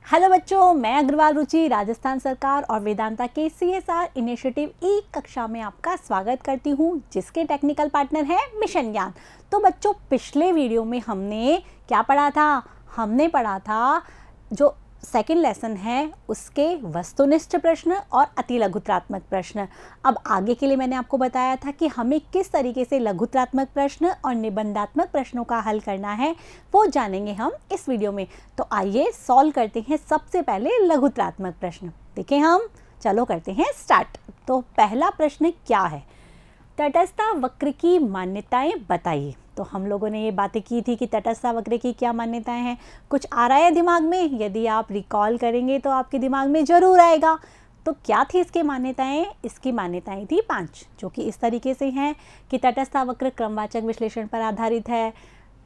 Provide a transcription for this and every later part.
Hello बच्चों, मैं अग्रवाल रुचि राजस्थान सरकार और वेदांता के CSR इनिशिएटिव ई कक्षा में आपका स्वागत करती हूँ, जिसके टेक्निकल पार्टनर है मिशन ज्ञान। तो बच्चों, पिछले वीडियो में हमने क्या पढ़ा था? हमने पढ़ा था जो सेकंड लेसन है उसके वस्तुनिष्ठ प्रश्न और अति लघुत्रात्मक प्रश्न। अब आगे के लिए मैंने आपको बताया था कि हमें किस तरीके से लघुत्रात्मक प्रश्न और निबंधात्मक प्रश्नों का हल करना है, वो जानेंगे हम इस वीडियो में। तो आइए सॉल्व करते हैं सबसे पहले लघुत्रात्मक प्रश्न। देखें हम, चलो करते हैं स्टार्ट। तो पहला प्रश्न क्या है? तटस्थता वक्र की मान्यताएं बताइए। तो हम लोगों ने ये बातें की थी कि तटस्थता वक्र की क्या मान्यताएं हैं। कुछ आ रहा है दिमाग में? यदि आप रिकॉल करेंगे तो आपके दिमाग में जरूर आएगा। तो क्या थी इसकी मान्यताएं? इसकी मान्यताएं थी 5, जो कि इस तरीके से हैं कि तटस्थता वक्र क्रमवाचक विश्लेषण पर आधारित है,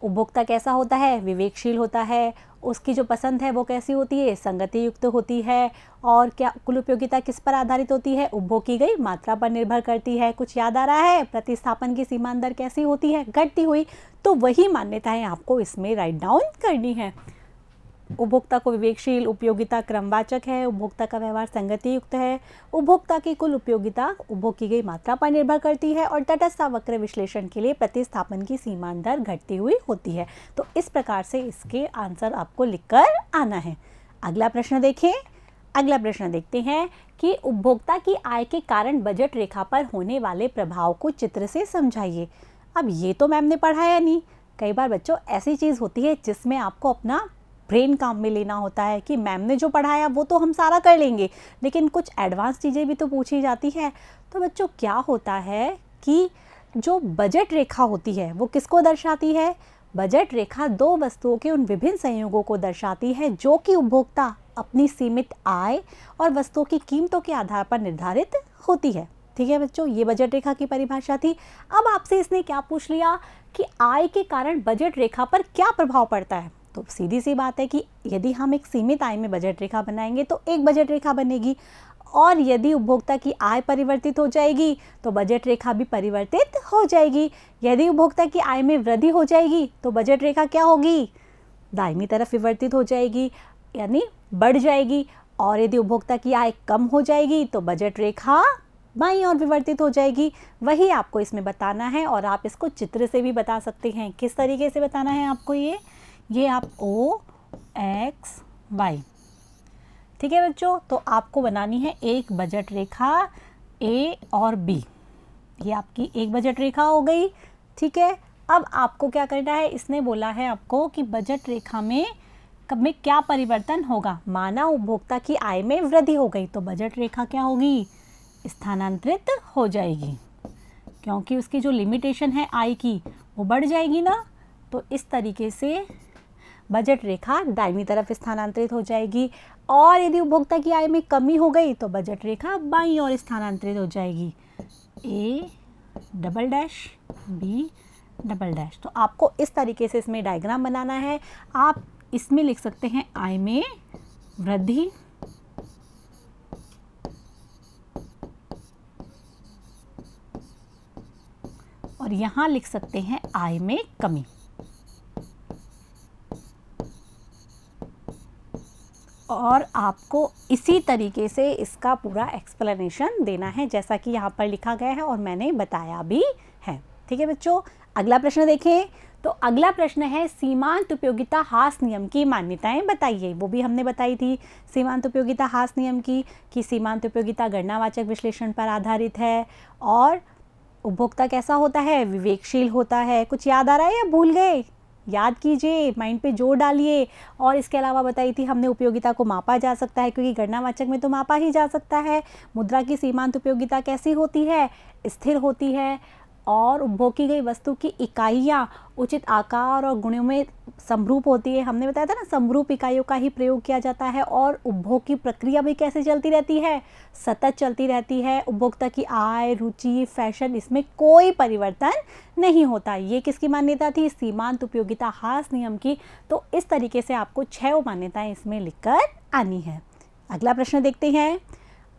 उपभोक्ता कैसा होता है? विवेकशील होता है, उसकी जो पसंद है वो कैसी होती है? संगति युक्त होती है, और क्या कुल उपयोगिता किस पर आधारित होती है? उपभोग की गई मात्रा पर निर्भर करती है। कुछ याद आ रहा है? प्रतिस्थापन की सीमांत दर कैसी होती है? घटती हुई। तो वही मान्यताएं आपको इसमें राइट डाउन करनी है। उपभोक्ता को विवेकशील, उपयोगिता क्रमवाचक है, उपभोक्ता का व्यवहार संगति युक्त है, उपभोक्ता की कुल उपयोगिता उपभोग की गई मात्रा पर निर्भर करती है, और तटस्थता वक्र विश्लेषण के लिए प्रतिस्थापन की सीमांत दर घटती हुई होती है। तो इस प्रकार से इसके आंसर आपको लिखकर आना है। अगला प्रश्न देखें। अगला प्रश्न देखते हैं कि उपभोक्ता की आय के कारण बजट रेखा पर होने वाले प्रभाव को चित्र से समझाइए। अब ये तो मैम ने पढ़ाया नहीं। कई बार बच्चों ऐसी चीज़ होती है जिसमें आपको अपना ब्रेन काम में लेना होता है कि मैम ने जो पढ़ाया वो तो हम सारा कर लेंगे, लेकिन कुछ एडवांस चीज़ें भी तो पूछी जाती है। तो बच्चों क्या होता है कि जो बजट रेखा होती है वो किसको दर्शाती है? बजट रेखा दो वस्तुओं के उन विभिन्न संयोगों को दर्शाती है जो कि उपभोक्ता अपनी सीमित आय और वस्तुओं की कीमतों के आधार पर निर्धारित होती है। ठीक है बच्चों, ये बजट रेखा की परिभाषा थी। अब आपसे इसने क्या पूछ लिया कि आय के कारण बजट रेखा पर क्या प्रभाव पड़ता है? तो सीधी सी बात है कि यदि हम एक सीमित आय में बजट रेखा बनाएंगे तो एक बजट रेखा बनेगी, और यदि उपभोक्ता की आय परिवर्तित हो जाएगी तो बजट रेखा भी परिवर्तित हो जाएगी। यदि उपभोक्ता की आय में वृद्धि हो जाएगी तो बजट रेखा क्या होगी? दाहिनी तरफ विवर्तित हो जाएगी, यानी बढ़ जाएगी। और यदि उपभोक्ता की आय कम हो जाएगी तो बजट रेखा बाईं ओर विवर्तित हो जाएगी। वही आपको इसमें बताना है, और आप इसको चित्र से भी बता सकते हैं। किस तरीके से बताना है आपको? ये आप OXY। ठीक है बच्चों, तो आपको बनानी है एक बजट रेखा A और B। ये आपकी एक बजट रेखा हो गई। ठीक है, अब आपको क्या करना है? इसने बोला है आपको कि बजट रेखा में कब में क्या परिवर्तन होगा। माना उपभोक्ता की आय में वृद्धि हो गई तो बजट रेखा क्या होगी? स्थानांतरित हो जाएगी, क्योंकि उसकी जो लिमिटेशन है आय की वो बढ़ जाएगी ना। तो इस तरीके से बजट रेखा दाहिनी तरफ स्थानांतरित हो जाएगी, और यदि उपभोक्ता की आय में कमी हो गई तो बजट रेखा बाईं ओर स्थानांतरित हो जाएगी। A'-B'। तो आपको इस तरीके से इसमें डायग्राम बनाना है। आप इसमें लिख सकते हैं आय में वृद्धि, और यहाँ लिख सकते हैं आय में कमी। और आपको इसी तरीके से इसका पूरा एक्सप्लेनेशन देना है, जैसा कि यहाँ पर लिखा गया है और मैंने बताया भी है। ठीक है बच्चों, अगला प्रश्न देखें। तो अगला प्रश्न है सीमांत उपयोगिता हास नियम की मान्यताएं बताइए। वो भी हमने बताई थी सीमांत उपयोगिता हास नियम की, कि सीमांत उपयोगिता गणनावाचक विश्लेषण पर आधारित है, और उपभोक्ता कैसा होता है? विवेकशील होता है। कुछ याद आ रहा है या भूल गए? याद कीजिए, माइंड पे जोर डालिए। और इसके अलावा बताई थी हमने उपयोगिता को मापा जा सकता है, क्योंकि गणनावाचक में तो मापा ही जा सकता है। मुद्रा की सीमांत उपयोगिता कैसी होती है? स्थिर होती है, और उपभोग की गई वस्तु की इकाइयाँ उचित आकार और गुणों में समरूप होती है। हमने बताया था ना, समरूप इकाइयों का ही प्रयोग किया जाता है। और उपभोग की प्रक्रिया भी कैसे चलती रहती है? सतत चलती रहती है। उपभोक्ता की आय, रुचि, फैशन, इसमें कोई परिवर्तन नहीं होता। ये किसकी मान्यता थी? सीमांत उपयोगिता हास नियम की। तो इस तरीके से आपको 6 मान्यताएं इसमें लिखकर आनी है। अगला प्रश्न देखते हैं।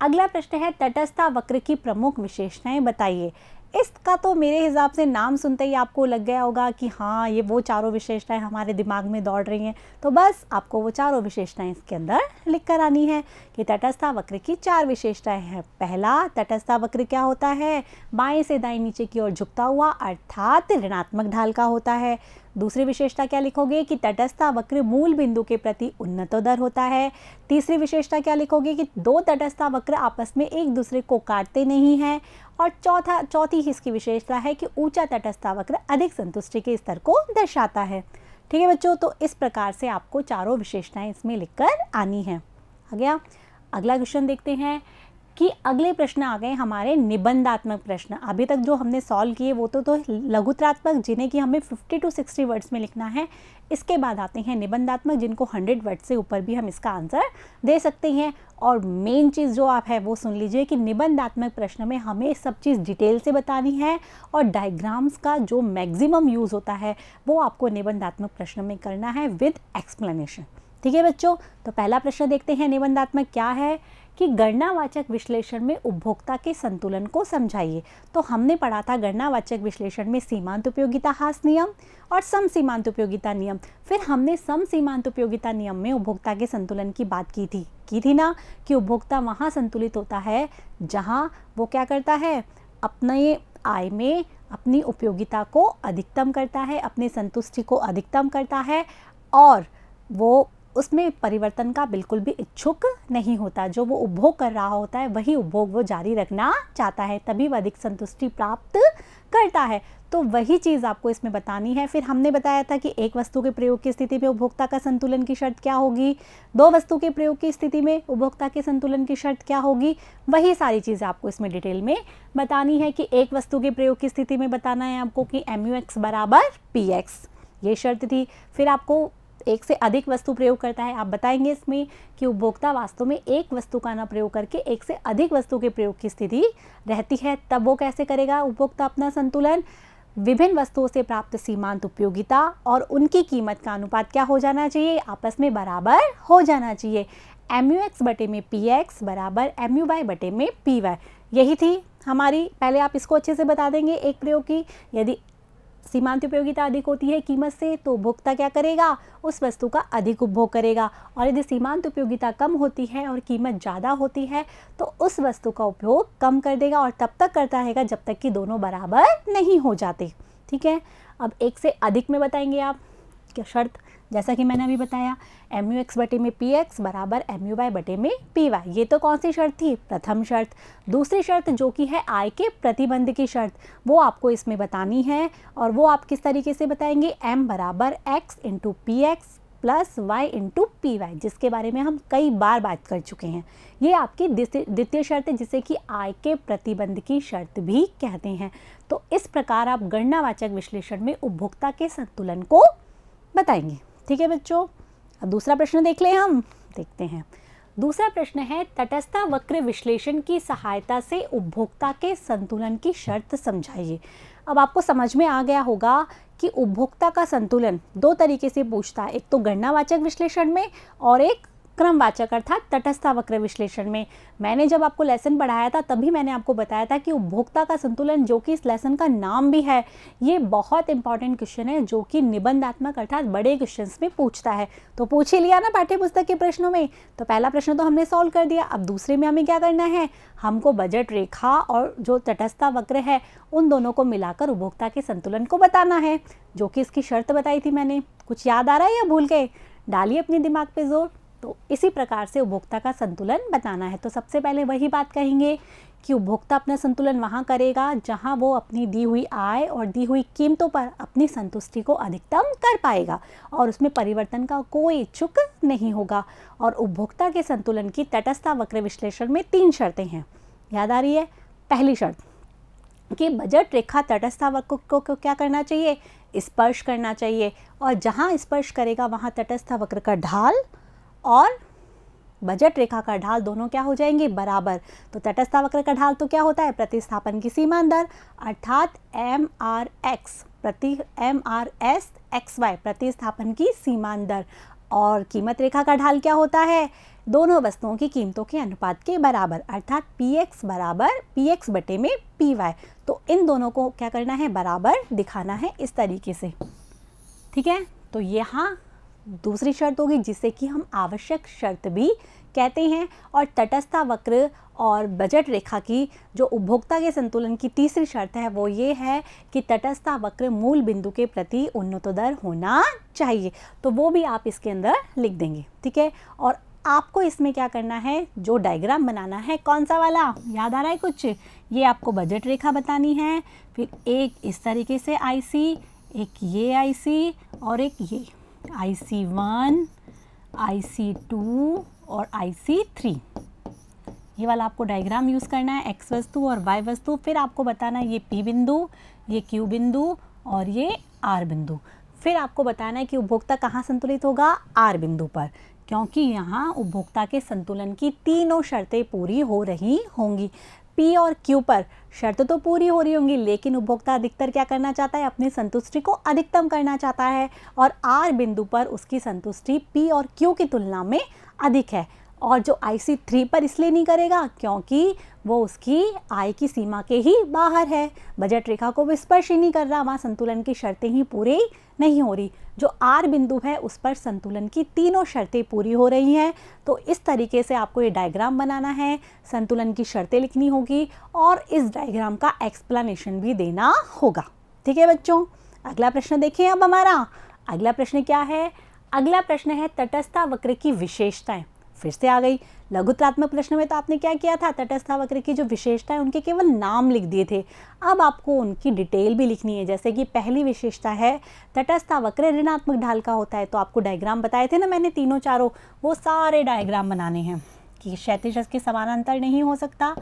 अगला प्रश्न है तटस्थता वक्र की प्रमुख विशेषताएं बताइए। इसका तो मेरे हिसाब से नाम सुनते ही आपको लग गया होगा कि हाँ ये वो चारों विशेषताएं हमारे दिमाग में दौड़ रही हैं। तो बस आपको वो चारों विशेषताएं इसके अंदर लिख कर आनी है कि तटस्थ वक्र की 4 विशेषताएं हैं। पहला, तटस्थ वक्र क्या होता है? बाएं से दाएं नीचे की ओर झुकता हुआ अर्थात ऋणात्मक ढाल का होता है। दूसरी विशेषता क्या लिखोगे कि तटस्थ वक्र मूल बिंदु के प्रति उन्नतोदर होता है। तीसरी विशेषता क्या लिखोगे कि 2 तटस्थ वक्र आपस में एक दूसरे को काटते नहीं हैं। और चौथी इसकी विशेषता है कि ऊंचा तटस्थ वक्र अधिक संतुष्टि के स्तर को दर्शाता है। ठीक है बच्चों, तो इस प्रकार से आपको चारों विशेषताएं इसमें लिखकर आनी है। आ गया। अगला क्वेश्चन देखते हैं कि अगले प्रश्न आ गए हमारे निबंधात्मक प्रश्न। अभी तक जो हमने सॉल्व किए वो तो लघुत्रात्मक, जिन्हें कि हमें 50 to 60 वर्ड्स में लिखना है। इसके बाद आते हैं निबंधात्मक, जिनको 100 वर्ड से ऊपर भी हम इसका आंसर दे सकते हैं। और मेन चीज़ जो आप है वो सुन लीजिए कि निबंधात्मक प्रश्न में हमें सब चीज़ डिटेल से बतानी है और डायग्राम्स का जो मैक्सिमम यूज़ होता है वो आपको निबंधात्मक प्रश्न में करना है विद एक्सप्लेनेशन। ठीक है बच्चों, तो पहला प्रश्न देखते हैं निबंधात्मक क्या है कि गणनावाचक विश्लेषण में उपभोक्ता के संतुलन को समझाइए। तो हमने पढ़ा था गणनावाचक विश्लेषण में सीमांत उपयोगिता हास नियम और सम सीमांत उपयोगिता नियम। फिर हमने सम सीमांत उपयोगिता नियम में उपभोक्ता के संतुलन की बात की थी ना, कि उपभोक्ता वहाँ संतुलित होता है जहाँ वो क्या करता है, अपने आय में अपनी उपयोगिता को अधिकतम करता है, अपनी संतुष्टि को अधिकतम करता है और वो उसमें परिवर्तन का बिल्कुल भी इच्छुक नहीं होता। जो वो उपभोग कर रहा होता है वही उपभोग वो जारी रखना चाहता है, तभी वह अधिक संतुष्टि प्राप्त करता है। तो वही चीज़ आपको इसमें बतानी है। फिर हमने बताया था कि एक वस्तु के प्रयोग की स्थिति में उपभोक्ता का संतुलन की शर्त क्या होगी, 2 वस्तु के प्रयोग की स्थिति में उपभोक्ता के संतुलन की शर्त क्या होगी, वही सारी चीज़ें आपको इसमें डिटेल में बतानी है। कि एक वस्तु के प्रयोग की स्थिति में बताना है आपको कि MUX बराबर PX, ये शर्त थी। फिर आपको एक से अधिक वस्तु प्रयोग करता है, आप बताएंगे इसमें कि उपभोक्ता वास्तव में एक वस्तु का ना प्रयोग करके एक से अधिक वस्तु के प्रयोग की स्थिति रहती है, तब वो कैसे करेगा उपभोक्ता अपना संतुलन। विभिन्न वस्तुओं से प्राप्त सीमांत उपयोगिता और उनकी कीमत का अनुपात क्या हो जाना चाहिए, आपस में बराबर हो जाना चाहिए। MUX बटे में PX बराबर MUY बटे में PY, यही थी हमारी। पहले आप इसको अच्छे से बता देंगे एक प्रयोग की। यदि सीमांत उपयोगिता अधिक होती है कीमत से तो उपभोक्ता क्या करेगा, उस वस्तु का अधिक उपभोग करेगा। और यदि सीमांत उपयोगिता कम होती है और कीमत ज़्यादा होती है तो उस वस्तु का उपयोग कम कर देगा और तब तक करता रहेगा जब तक कि दोनों बराबर नहीं हो जाते। ठीक है, अब एक से अधिक में बताएंगे आप क्या शर्त, जैसा कि मैंने अभी बताया MUX बटे में PX बराबर MUY बटे में PY। ये तो कौन सी शर्त थी, प्रथम शर्त। दूसरी शर्त जो कि है आय के प्रतिबंध की शर्त, वो आपको इसमें बतानी है। और वो आप किस तरीके से बताएंगे, M बराबर X into PX plus Y into PY, जिसके बारे में हम कई बार बात कर चुके हैं। ये आपकी द्वितीय शर्त है, जिसे कि आय के प्रतिबंध की शर्त भी कहते हैं। तो इस प्रकार आप गणनावाचक विश्लेषण में उपभोक्ता के संतुलन को बताएंगे। ठीक है बच्चों, अब दूसरा प्रश्न देख लें हम, देखते हैं। दूसरा प्रश्न है तटस्थ वक्र विश्लेषण की सहायता से उपभोक्ता के संतुलन की शर्त समझाइए। अब आपको समझ में आ गया होगा कि उपभोक्ता का संतुलन 2 तरीके से पूछता है, एक तो गणनावाचक विश्लेषण में और एक क्रमवाचक अर्थात तटस्थ वक्र विश्लेषण में। मैंने जब आपको लेसन पढ़ाया था तभी मैंने आपको बताया था कि उपभोक्ता का संतुलन, जो कि इस लेसन का नाम भी है, ये बहुत इंपॉर्टेंट क्वेश्चन है जो कि निबंधात्मक अर्थात बड़े क्वेश्चंस में पूछता है। तो पूछ ही लिया ना पाठ्य पुस्तक के प्रश्नों में। तो पहला प्रश्न तो हमने सॉल्व कर दिया। अब दूसरे में हमें क्या करना है, हमको बजट रेखा और जो तटस्थ वक्र है उन दोनों को मिलाकर उपभोक्ता के संतुलन को बताना है, जो कि इसकी शर्त बताई थी मैंने। कुछ याद आ रहा है या भूल गए, डालिए अपने दिमाग पे जोर। तो इसी प्रकार से उपभोक्ता का संतुलन बताना है। तो सबसे पहले वही बात कहेंगे कि उपभोक्ता अपना संतुलन वहाँ करेगा जहाँ वो अपनी दी हुई आय और दी हुई कीमतों पर अपनी संतुष्टि को अधिकतम कर पाएगा और उसमें परिवर्तन का कोई इच्छुक नहीं होगा। और उपभोक्ता के संतुलन की तटस्थ वक्र विश्लेषण में 3 शर्तें हैं, याद आ रही है। पहली शर्त कि बजट रेखा तटस्थ वक्र को क्या करना चाहिए, स्पर्श करना चाहिए। और जहाँ स्पर्श करेगा वहाँ तटस्थ वक्र का ढाल और बजट रेखा का ढाल दोनों क्या हो जाएंगे, बराबर। तो तटस्थ वक्र का ढाल तो क्या होता है, प्रतिस्थापन की सीमांत दर अर्थात MRX प्रति MRS XY प्रतिस्थापन की सीमांत दर। और कीमत रेखा का ढाल क्या होता है, दोनों वस्तुओं की कीमतों के अनुपात के बराबर, अर्थात px बराबर px बटे में py। तो इन दोनों को क्या करना है, बराबर दिखाना है इस तरीके से। ठीक है, तो यहाँ दूसरी शर्त होगी जिसे कि हम आवश्यक शर्त भी कहते हैं। और तटस्थ वक्र और बजट रेखा की जो उपभोक्ता के संतुलन की तीसरी शर्त है वो ये है कि तटस्थ वक्र मूल बिंदु के प्रति उन्नतोदर होना चाहिए। तो वो भी आप इसके अंदर लिख देंगे। ठीक है, और आपको इसमें क्या करना है, जो डायग्राम बनाना है, कौन सा वाला याद आ रहा है कुछ, ये आपको बजट रेखा बतानी है, फिर एक इस तरीके से IC, एक ये IC और एक ये IC1, IC2 और IC3। ये वाला आपको डायग्राम यूज़ करना है, x वस्तु और y वस्तु। फिर आपको बताना है ये P बिंदु, ये Q बिंदु और ये R बिंदु। फिर आपको बताना है कि उपभोक्ता कहाँ संतुलित होगा, R बिंदु पर, क्योंकि यहाँ उपभोक्ता के संतुलन की तीनों शर्तें पूरी हो रही होंगी। P और Q पर शर्त तो पूरी हो रही होंगी, लेकिन उपभोक्ता अधिकतर क्या करना चाहता है, अपनी संतुष्टि को अधिकतम करना चाहता है, और R बिंदु पर उसकी संतुष्टि P और Q की तुलना में अधिक है। और जो IC3 पर इसलिए नहीं करेगा क्योंकि वो उसकी आय की सीमा के ही बाहर है, बजट रेखा को वो स्पर्श ही नहीं कर रहा, वहाँ संतुलन की शर्तें ही पूरी नहीं हो रही। जो R बिंदु है उस पर संतुलन की तीनों शर्तें पूरी हो रही हैं। तो इस तरीके से आपको ये डायग्राम बनाना है, संतुलन की शर्तें लिखनी होगी और इस डायग्राम का एक्सप्लेनेशन भी देना होगा। ठीक है बच्चों, अगला प्रश्न देखें। अब हमारा अगला प्रश्न क्या है, अगला प्रश्न है तटस्थ वक्र की विशेषताएं। फिर से आ गई। लघुत्रात्मक प्रश्न में तो आपने क्या किया था, तटस्थ वक्र की जो विशेषता है उनके केवल नाम लिख दिए थे। अब आपको उनकी डिटेल भी लिखनी है। जैसे कि पहली विशेषता है तटस्थ वक्र ऋणात्मक ढाल का होता है। तो आपको डायग्राम बताए थे ना मैंने, तीनों चारों, वो सारे डायग्राम बनाने हैं कि क्षैतिज अक्ष के समानांतर नहीं हो सकता,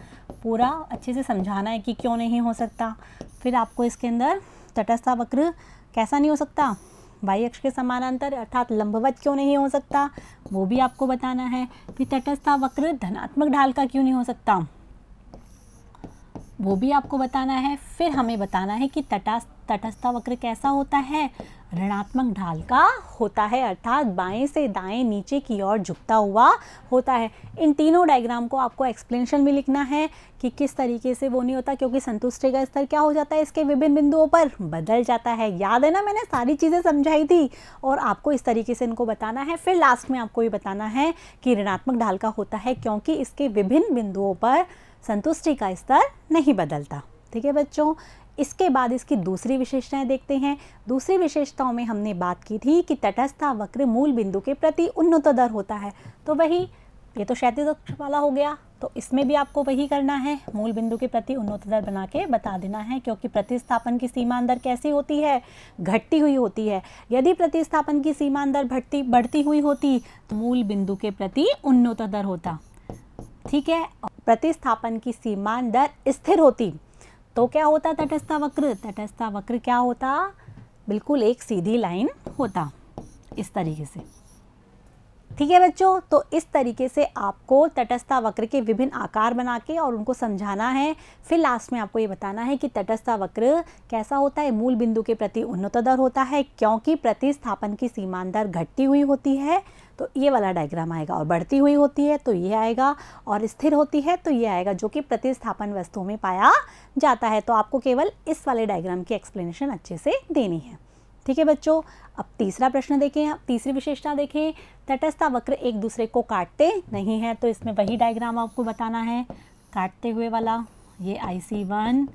पूरा अच्छे से समझाना है कि क्यों नहीं हो सकता। फिर आपको इसके अंदर तटस्थ वक्र कैसा नहीं हो सकता, वाई अक्ष के समानांतर अर्थात लंबवत क्यों नहीं हो सकता, वो भी आपको बताना है। फिर तटस्थ वक्र धनात्मक ढाल का क्यों नहीं हो सकता, वो भी आपको बताना है। फिर हमें बताना है कि तटस्थ वक्र कैसा होता है, ऋणात्मक ढाल का होता है, अर्थात बाएं से दाएं नीचे की ओर झुकता हुआ होता है। इन तीनों डायग्राम को आपको एक्सप्लेनेशन भी लिखना है कि किस तरीके से वो नहीं होता, क्योंकि संतुष्टि का स्तर क्या हो जाता है, इसके विभिन्न बिंदुओं पर बदल जाता है। याद है ना, मैंने सारी चीज़ें समझाई थी और आपको इस तरीके से इनको बताना है। फिर लास्ट में आपको ये बताना है कि ऋणात्मक ढाल का होता है क्योंकि इसके विभिन्न बिंदुओं पर संतुष्टि का स्तर नहीं बदलता। ठीक है बच्चों, इसके बाद इसकी दूसरी विशेषताएं देखते हैं। दूसरी विशेषताओं में हमने बात की थी कि तटस्थ वक्र मूल बिंदु के प्रति उन्नतोदर होता है। तो वही, ये तो क्षैतिज अक्ष वाला हो गया, तो इसमें भी आपको वही करना है, मूल बिंदु के प्रति उन्नतोदर बना के बता देना है। क्योंकि प्रतिस्थापन की सीमा अंदर कैसी होती है, घटती हुई होती है। यदि प्रतिस्थापन की सीमा अंदर बढ़ती हुई होती तो मूल बिंदु के प्रति उन्नतोदर होता। ठीक है, प्रतिस्थापन की सीमा दर स्थिर होती तो क्या होता, तटस्थ वक्र, तटस्थ वक्र क्या होता, बिल्कुल एक सीधी लाइन होता इस तरीके से। ठीक है बच्चों, तो इस तरीके से आपको तटस्थ वक्र के विभिन्न आकार बना के और उनको समझाना है। फिर लास्ट में आपको ये बताना है कि तटस्थ वक्र कैसा होता है, मूल बिंदु के प्रति उन्नतोदर होता है क्योंकि प्रतिस्थापन की सीमा दर घटती हुई होती है, तो ये वाला डायग्राम आएगा, और बढ़ती हुई होती है तो ये आएगा, और स्थिर होती है तो ये आएगा, जो कि प्रतिस्थापन वस्तुओं में पाया जाता है। तो आपको केवल इस वाले डायग्राम की एक्सप्लेनेशन अच्छे से देनी है। ठीक है बच्चों, अब तीसरा प्रश्न देखें, तीसरी विशेषता देखें। तटस्थ वक्र एक दूसरे को काटते नहीं हैं, तो इसमें वही डायग्राम आपको बताना है, काटते हुए वाला, ये IC1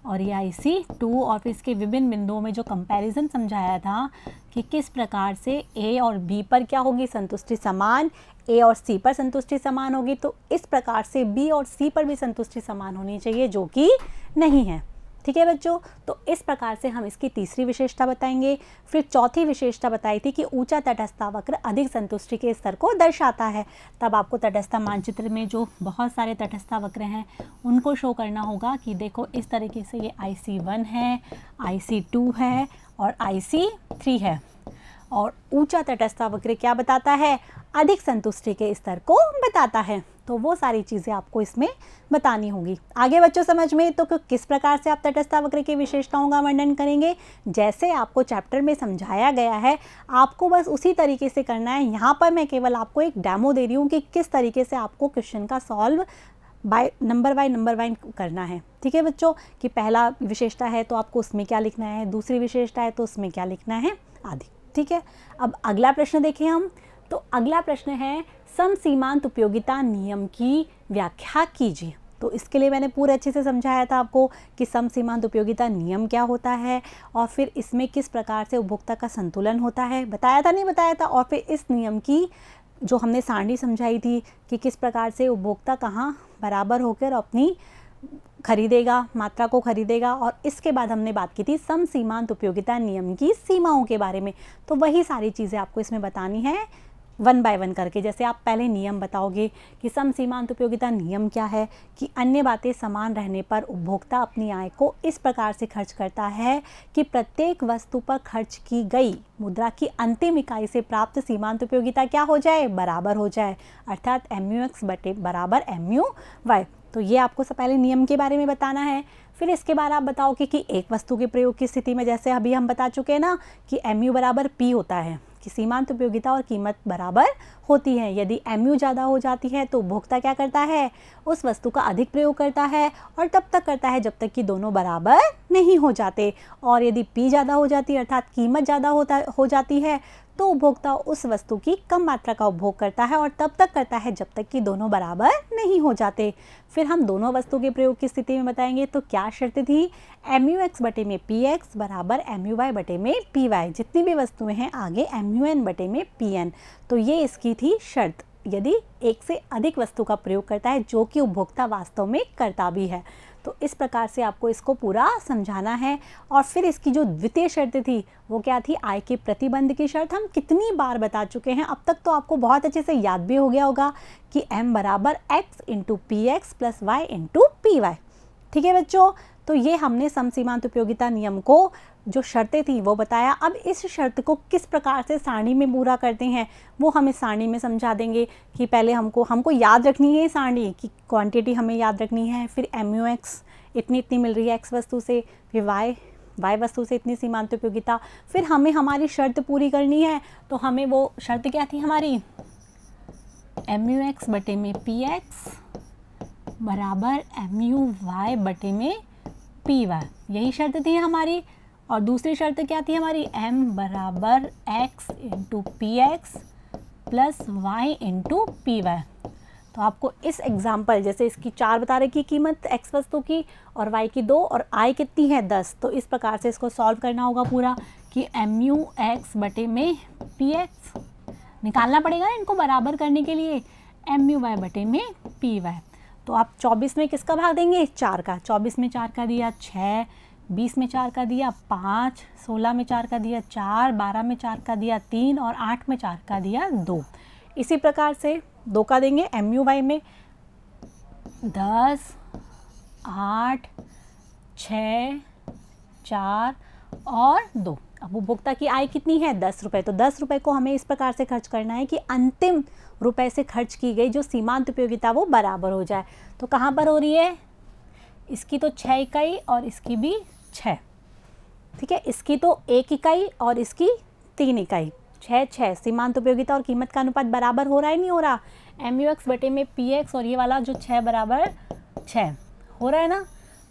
और ये IC2, और फिर इसके विभिन्न बिंदुओं में जो कंपैरिजन समझाया था कि किस प्रकार से A और B पर क्या होगी, संतुष्टि समान, A और C पर संतुष्टि समान होगी, तो इस प्रकार से B और C पर भी संतुष्टि समान होनी चाहिए, जो कि नहीं है। ठीक है बच्चों, तो इस प्रकार से हम इसकी तीसरी विशेषता बताएंगे। फिर चौथी विशेषता बताई थी कि ऊंचा तटस्थ वक्र अधिक संतुष्टि के स्तर को दर्शाता है। तब आपको तटस्थ मानचित्र में जो बहुत सारे तटस्थ वक्र हैं उनको शो करना होगा कि देखो इस तरीके से ये IC1 है, IC2 है और IC3 है। और ऊंचा तटस्थ वक्र क्या बताता है, अधिक संतुष्टि के स्तर को बताता है। तो वो सारी चीज़ें आपको इसमें बतानी होगी। आगे बच्चों समझ में, तो किस प्रकार से आप तटस्थ वक्र की विशेषताओं का वर्णन करेंगे, जैसे आपको चैप्टर में समझाया गया है आपको बस उसी तरीके से करना है। यहाँ पर मैं केवल आपको एक डेमो दे रही हूँ कि किस तरीके से आपको क्वेश्चन का सॉल्व बाय नंबर वाइज करना है। ठीक है बच्चों, कि पहला विशेषता है तो आपको उसमें क्या लिखना है, दूसरी विशेषता है तो उसमें क्या लिखना है आदि। ठीक है, अब अगला प्रश्न देखें हम। तो अगला प्रश्न है समसीमांत उपयोगिता नियम की व्याख्या कीजिए। तो इसके लिए मैंने पूरे अच्छे से समझाया था आपको कि समसीमांत उपयोगिता नियम क्या होता है और फिर इसमें किस प्रकार से उपभोक्ता का संतुलन होता है, बताया था नहीं बताया था। और फिर इस नियम की जो हमने सारणी समझाई थी कि किस प्रकार से उपभोक्ता कहाँ बराबर होकर अपनी खरीदेगा, मात्रा को खरीदेगा। और इसके बाद हमने बात की थी समसीमांत उपयोगिता नियम की सीमाओं के बारे में। तो वही सारी चीज़ें आपको इसमें बतानी है वन बाय वन करके। जैसे आप पहले नियम बताओगे कि समसीमांत उपयोगिता नियम क्या है, कि अन्य बातें समान रहने पर उपभोक्ता अपनी आय को इस प्रकार से खर्च करता है कि प्रत्येक वस्तु पर खर्च की गई मुद्रा की अंतिम इकाई से प्राप्त सीमांत उपयोगिता क्या हो जाए, बराबर हो जाए, अर्थात MUX बटे बराबर MUY। तो ये आपको सब पहले नियम के बारे में बताना है। फिर इसके बाद आप बताओगे कि एक वस्तु के प्रयोग की स्थिति में, जैसे अभी हम बता चुके हैं ना कि MU बराबर P होता है, कि सीमांत उपयोगिता और कीमत बराबर होती है। यदि MU ज़्यादा हो जाती है तो उपभोक्ता क्या करता है, उस वस्तु का अधिक प्रयोग करता है और तब तक करता है जब तक कि दोनों बराबर नहीं हो जाते। और यदि P ज़्यादा हो जाती है अर्थात कीमत ज़्यादा हो जाती है तो उपभोक्ता उस वस्तु की कम मात्रा का उपभोग करता है और तब तक करता है जब तक कि दोनों बराबर नहीं हो जाते। फिर हम दोनों वस्तु के प्रयोग की स्थिति में बताएंगे। तो क्या शर्त थी, MUX बटे में PX बराबर MUY बटे में PY। जितनी भी वस्तुएं हैं आगे MUN बटे में PN। तो ये इसकी थी शर्त, यदि एक से अधिक वस्तु का प्रयोग करता है, जो कि उपभोक्ता वास्तव में करता भी है। तो इस प्रकार से आपको इसको पूरा समझाना है। और फिर इसकी जो द्वितीय शर्त थी वो क्या थी, आय के प्रतिबंध की शर्त। हम कितनी बार बता चुके हैं, अब तक तो आपको बहुत अच्छे से याद भी हो गया होगा कि M बराबर X into PX plus Y into PY। ठीक है बच्चों, तो ये हमने समसीमांत उपयोगिता नियम को जो शर्तें थी वो बताया। अब इस शर्त को किस प्रकार से सारणी में पूरा करते हैं वो हम इस सारणी में समझा देंगे। कि पहले हमको याद रखनी है सारणी की क्वांटिटी हमें याद रखनी है। फिर MUX इतनी मिल रही है X वस्तु से, फिर Y वस्तु से इतनी सीमांत उपयोगिता। फिर हमें हमारी शर्त पूरी करनी है। तो हमें वो शर्त क्या थी हमारी, MUX बटे में PX बराबर MUY बटे में PY, यही शर्त थी हमारी। और दूसरी शर्त क्या थी हमारी, M बराबर X into PX plus Y into PY। तो आपको इस एग्जाम्पल, जैसे इसकी 4 बता रही की कीमत X वस्तु की और Y की 2 और I कितनी है 10। तो इस प्रकार से इसको सॉल्व करना होगा पूरा कि MUX बटे में PX निकालना पड़ेगा इनको बराबर करने के लिए, MUY बटे में PY। तो आप 24 में किसका भाग देंगे, 4 का। 24 में 4 का दिया 6, 20 में 4 का दिया 5, 16 में 4 का दिया 4, 12 में 4 का दिया 3 और 8 में 4 का दिया 2। इसी प्रकार से 2 का देंगे MUY में 10, 8, 6, 4 और 2। अब उपभोक्ता की आय कितनी है, 10 रुपये। तो 10 रुपये को हमें इस प्रकार से खर्च करना है कि अंतिम रुपए से खर्च की गई जो सीमांत उपयोगिता वो बराबर हो जाए। तो कहाँ पर हो रही है, इसकी तो 6 इकाई और इसकी भी 6। ठीक है, इसकी तो 1 इकाई और इसकी 3 इकाई, 6 सीमांत उपयोगिता और कीमत का अनुपात बराबर हो रहा है नहीं हो रहा, MUX बटे में PX और ये वाला जो 6 बराबर 6 हो रहा है ना।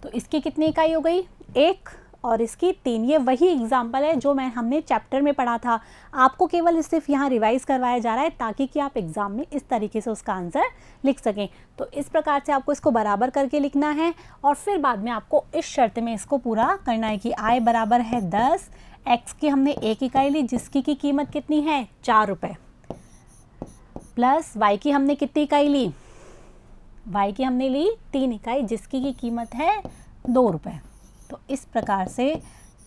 तो इसकी कितनी इकाई हो गई, 1 और इसकी 3। ये वही एग्जाम्पल है जो हमने चैप्टर में पढ़ा था। आपको केवल सिर्फ यहाँ रिवाइज करवाया जा रहा है ताकि कि आप एग्जाम में इस तरीके से उसका आंसर लिख सकें। तो इस प्रकार से आपको इसको बराबर करके लिखना है और फिर बाद में आपको इस शर्त में इसको पूरा करना है कि आय बराबर है 10, X की हमने 1 इकाई ली जिसकी की कीमत कितनी है 4 रुपये, प्लस Y की हमने कितनी इकाई ली, Y की हमने ली 3 इकाई जिसकी की कीमत है 2 रुपये। तो इस प्रकार से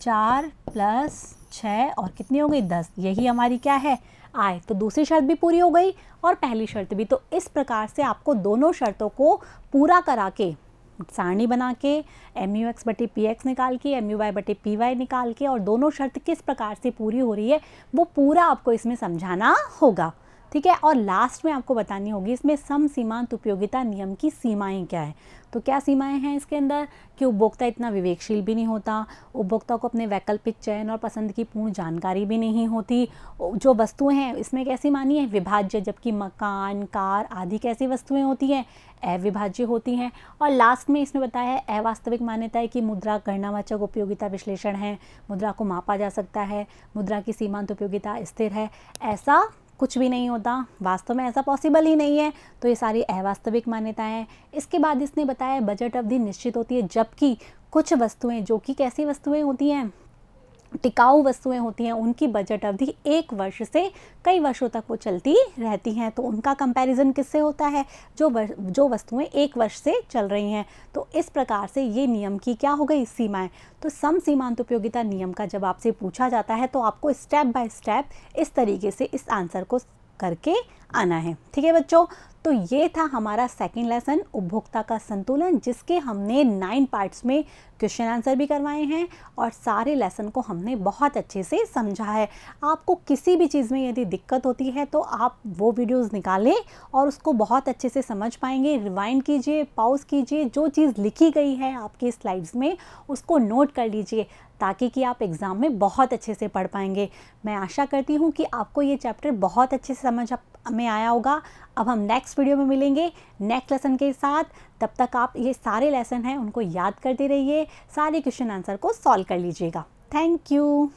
4 प्लस 6 और कितनी हो गई 10, यही हमारी क्या है आय। तो दूसरी शर्त भी पूरी हो गई और पहली शर्त भी। तो इस प्रकार से आपको दोनों शर्तों को पूरा करा के सारणी बना के MUX बटे PX निकाल के MUY बटे PY निकाल के और दोनों शर्त किस प्रकार से पूरी हो रही है वो पूरा आपको इसमें समझाना होगा। ठीक है। और लास्ट में आपको बतानी होगी इसमें सम सीमांत उपयोगिता नियम की सीमाएं क्या है। तो क्या सीमाएं हैं इसके अंदर कि उपभोक्ता इतना विवेकशील भी नहीं होता, उपभोक्ता को अपने वैकल्पिक चयन और पसंद की पूर्ण जानकारी भी नहीं होती, जो वस्तुएं हैं इसमें कैसी मानी है विभाज्य, जबकि मकान, कार आदि कैसी वस्तुएं होती हैं अविभाज्य होती हैं। और लास्ट में इसमें बताया है अवास्तविक मान्यता है कि मुद्रा गणनावाचक उपयोगिता विश्लेषण है, मुद्रा को मापा जा सकता है, मुद्रा की सीमांत उपयोगिता स्थिर है। ऐसा कुछ भी नहीं होता, वास्तव में ऐसा पॉसिबल ही नहीं है। तो ये सारी अवास्तविक मान्यताएं हैं। इसके बाद इसने बताया बजट अवधि निश्चित होती है, जबकि कुछ वस्तुएं जो कि कैसी वस्तुएं होती हैं टिकाऊ वस्तुएं होती हैं उनकी बजट अवधि 1 वर्ष से कई वर्षों तक वो चलती रहती हैं। तो उनका कंपैरिजन किससे होता है, जो वस्तुएं 1 वर्ष से चल रही हैं। तो इस प्रकार से ये नियम की क्या हो गई सीमाएं। तो सम सीमांत उपयोगिता नियम का जब आपसे पूछा जाता है तो आपको स्टेप बाय स्टेप इस तरीके से इस आंसर को करके आना है। ठीक है बच्चों, तो ये था हमारा सेकंड लेसन उपभोक्ता का संतुलन, जिसके हमने 9 पार्ट्स में क्वेश्चन आंसर भी करवाए हैं और सारे लेसन को हमने बहुत अच्छे से समझा है। आपको किसी भी चीज़ में यदि दिक्कत होती है तो आप वो वीडियोस निकालें और उसको बहुत अच्छे से समझ पाएंगे। रिवाइंड कीजिए, पॉज कीजिए, जो चीज़ लिखी गई है आपकी स्लाइड्स में उसको नोट कर लीजिए ताकि कि आप एग्ज़ाम में बहुत अच्छे से पढ़ पाएंगे। मैं आशा करती हूँ कि आपको ये चैप्टर बहुत अच्छे से समझ में आया होगा। अब हम नेक्स्ट वीडियो में मिलेंगे नेक्स्ट लेसन के साथ। तब तक आप ये सारे लेसन हैं उनको याद करते रहिए, सारे क्वेश्चन आंसर को सॉल्व कर लीजिएगा। Thank you.